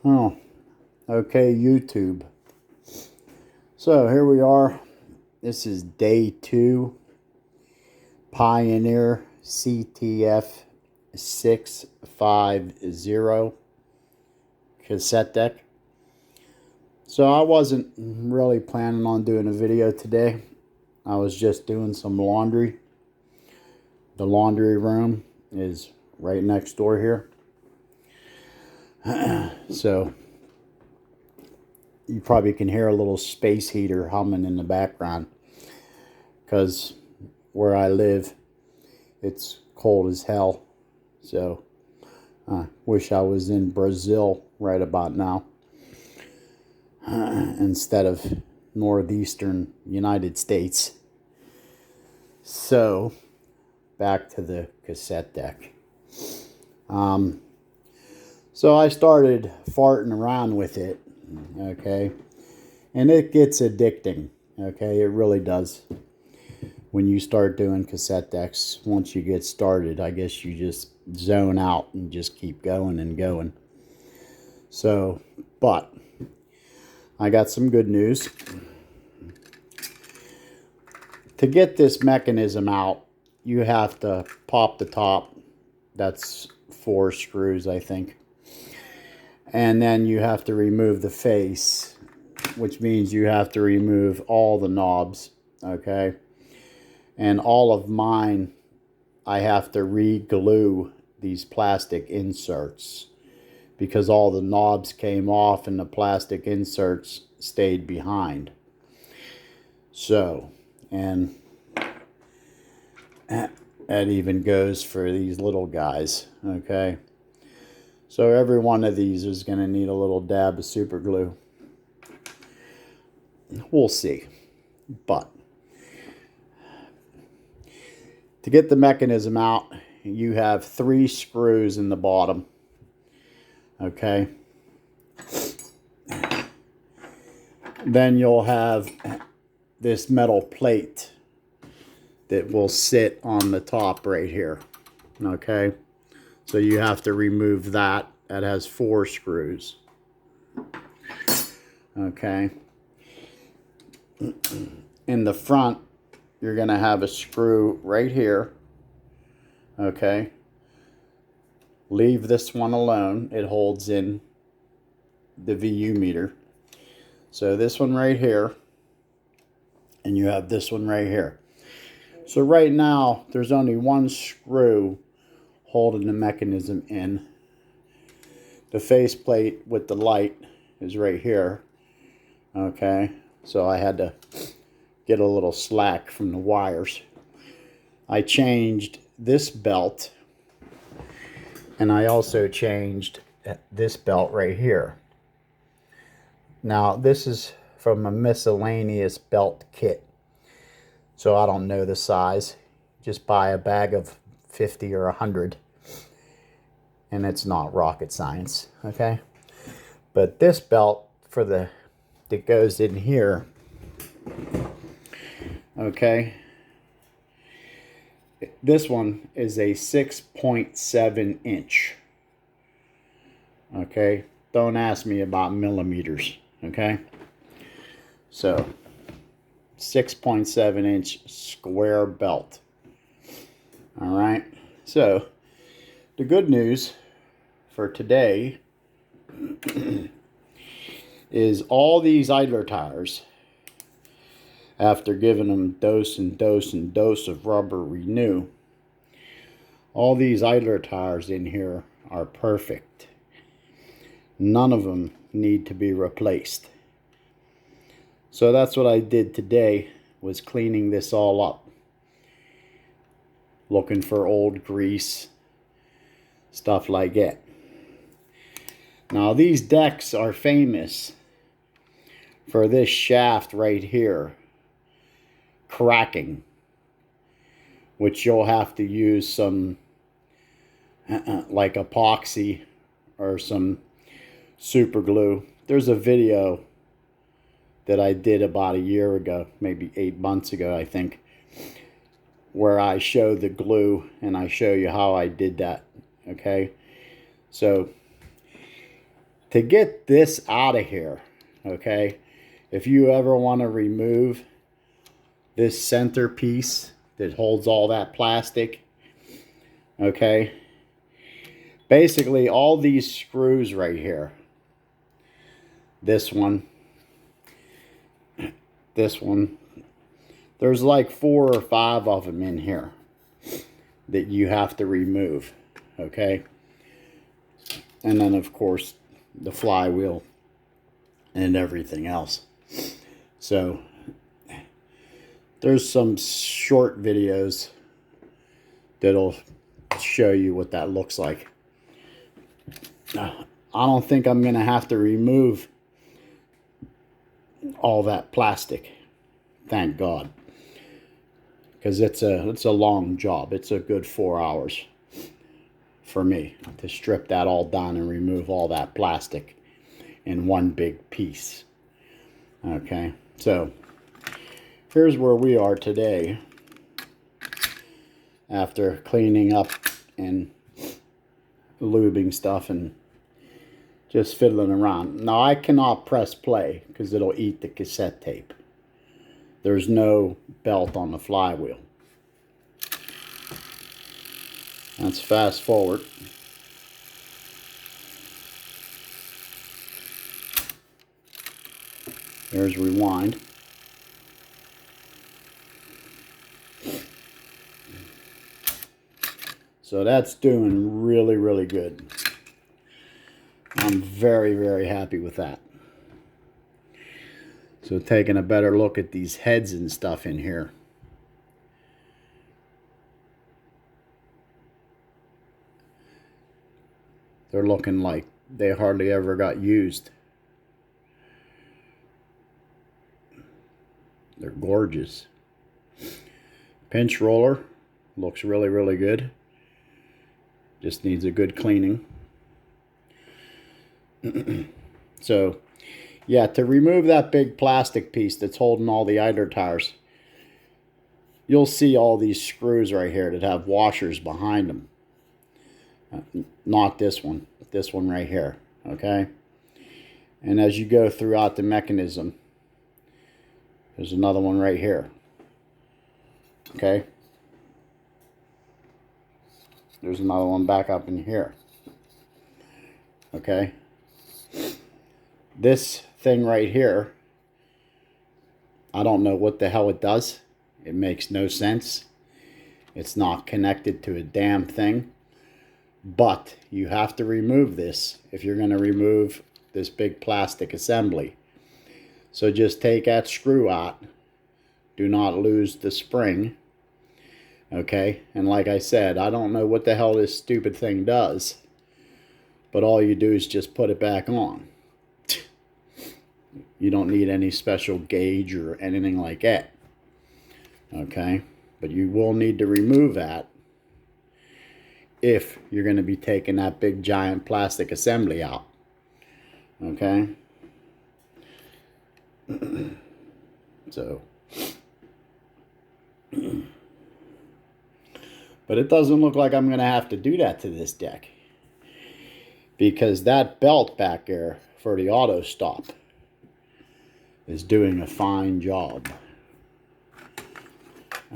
Oh, okay, YouTube. So here we are. This is day 2, Pioneer CT-F650 cassette deck. So I wasn't really planning on doing a video today. I was just doing some laundry. The laundry room is right next door here. So you probably can hear a little space heater humming in the background because where I live it's cold as hell. So I wish I was in Brazil right about now instead of northeastern United States. So back to the cassette deck. So I started farting around with it, okay, and it gets addicting, okay, it really does. When you start doing cassette decks, once you get started, I guess you just zone out and just keep going and going. So, but I got some good news. To get this mechanism out, you have to pop the top. That's 4 screws, I think. And then you have to remove the face, which means you have to remove all the knobs, okay? And all of mine, I have to re-glue these plastic inserts because all the knobs came off and the plastic inserts stayed behind. So, and that even goes for these little guys, okay? So every one of these is going to need a little dab of super glue. We'll see. But to get the mechanism out, you have 3 screws in the bottom. Okay. Then you'll have this metal plate that will sit on the top right here. Okay. So you have to remove that. That has 4 screws. Okay. In the front, you're going to have a screw right here. Okay. Leave this one alone. It holds in the VU meter. So this one right here. And you have this one right here. So right now, there's only 1 screw holding the mechanism in. The faceplate with the light is right here. Okay. So I had to get a little slack from the wires. I changed this belt, and I also changed this belt right here. Now this is from a miscellaneous belt kit, so I don't know the size. Just buy a bag of 50 or 100, and it's not rocket science, okay? But this belt for the that goes in here, okay, this one is a 6.7 inch. Okay, don't ask me about millimeters. Okay, so 6.7 inch square belt. All right, so the good news for today is all these idler tires, after giving them dose and dose and dose of rubber renew, all these idler tires in here are perfect. None of them need to be replaced. So that's what I did today, was cleaning this all up. Looking for old grease, stuff like that. Now these decks are famous for this shaft right here cracking, which you'll have to use some like epoxy or some super glue. There's a video that I did about a year ago, maybe 8 months ago, I think, where I show the glue and I show you how I did that. Okay, so To get this out of here, okay, if you ever want to remove this center piece that holds all that plastic, okay, basically all these screws right here, this one, there's like 4 or 5 of them in here that you have to remove, okay? And then of course the flywheel and everything else. So there's some short videos that'll show you what that looks like. I don't think I'm gonna have to remove all that plastic, thank God, because it's a long job. It's a good 4 hours for me to strip that all down and remove all that plastic in one big piece. Okay, so here's where we are today after cleaning up and lubing stuff and just fiddling around. Now I cannot press play because it'll eat the cassette tape. There's no belt on the flywheel. Let's fast forward. There's rewind. So that's doing really, really good. I'm very, very happy with that. So taking a better look at these heads and stuff in here. They're looking like they hardly ever got used. They're gorgeous. Pinch roller looks really, really good. Just needs a good cleaning. So, yeah, to remove that big plastic piece that's holding all the idler tires, you'll see all these screws right here that have washers behind them. Not this one right here, okay? And as you go throughout the mechanism, there's another one right here, okay? There's another one back up in here, okay? This thing right here, I don't know what the hell it does. It makes no sense. It's not connected to a damn thing. But you have to remove this if you're going to remove this big plastic assembly. So just take that screw out. Do not lose the spring. Okay? And like I said, I don't know what the hell this stupid thing does. But all you do is just put it back on. You don't need any special gauge or anything like that. Okay? But you will need to remove that if you're going to be taking that big giant plastic assembly out. Okay? So. But it doesn't look like I'm going to have to do that to this deck, because that belt back there for the auto stop is doing a fine job.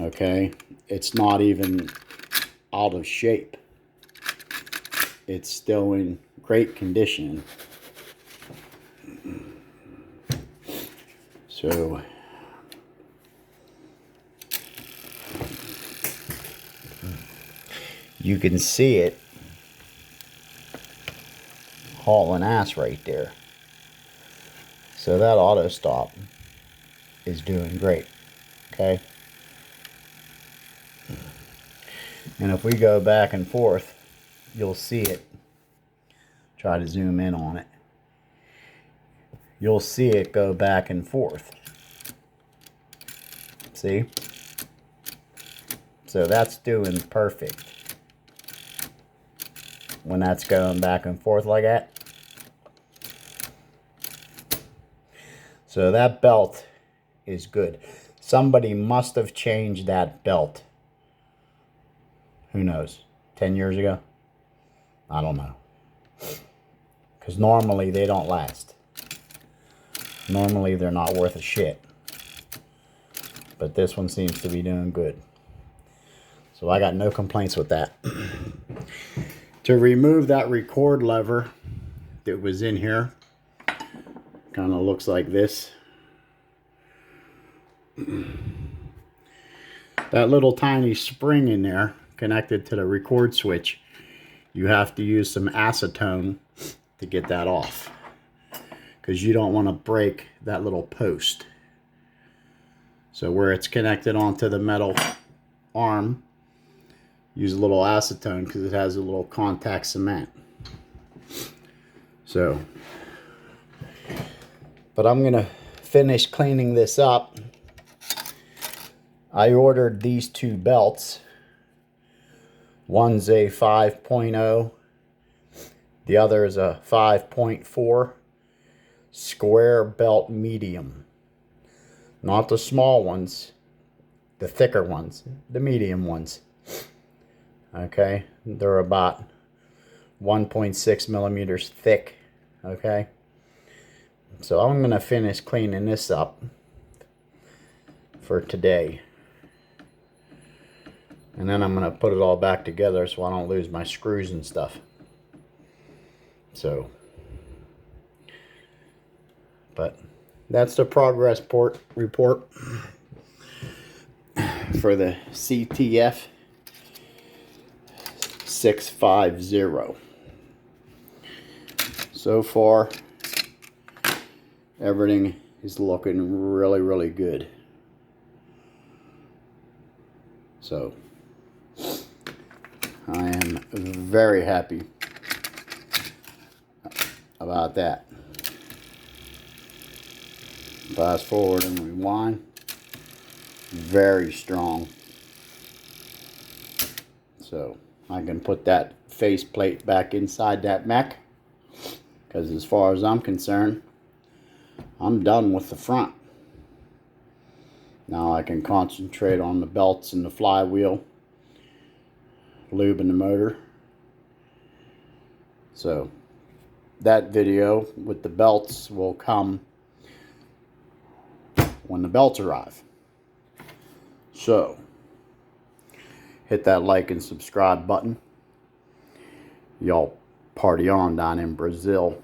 Okay? It's not even out of shape. It's still in great condition. So you can see it hauling ass right there. So that auto stop is doing great. Okay? And if we go back and forth, you'll see it. Try to zoom in on it. You'll see it go back and forth. See? So that's doing perfect when that's going back and forth like that. So that belt is good. Somebody must have changed that belt. Who knows? 10 years ago? I don't know. because normally they don't last. Normally they're not worth a shit. But this one seems to be doing good. So I got no complaints with that. To remove that record lever that was in here, kind of looks like this. That little tiny spring in there connected to the record switch, you have to use some acetone to get that off, because you don't want to break that little post. So where it's connected onto the metal arm, use a little acetone because it has a little contact cement. So, but I'm gonna finish cleaning this up. I ordered these two belts. One's a 5.0, the other is a 5.4 square belt medium. Not the small ones, the thicker ones, the medium ones. Okay, they're about 1.6 millimeters thick. Okay, so I'm gonna finish cleaning this up for today, and then I'm gonna put it all back together so I don't lose my screws and stuff. So, but that's the progress report for the CT-F650. So far, everything is looking really, really good. So, I am very happy about that. Fast forward and rewind. Very strong. So I can put that faceplate back inside that mech, because as far as I'm concerned, I'm done with the front. Now I can concentrate on the belts and the flywheel, lubing the motor. So that video with the belts will come when the belts arrive. So hit that like and subscribe button. Y'all party on down in Brazil.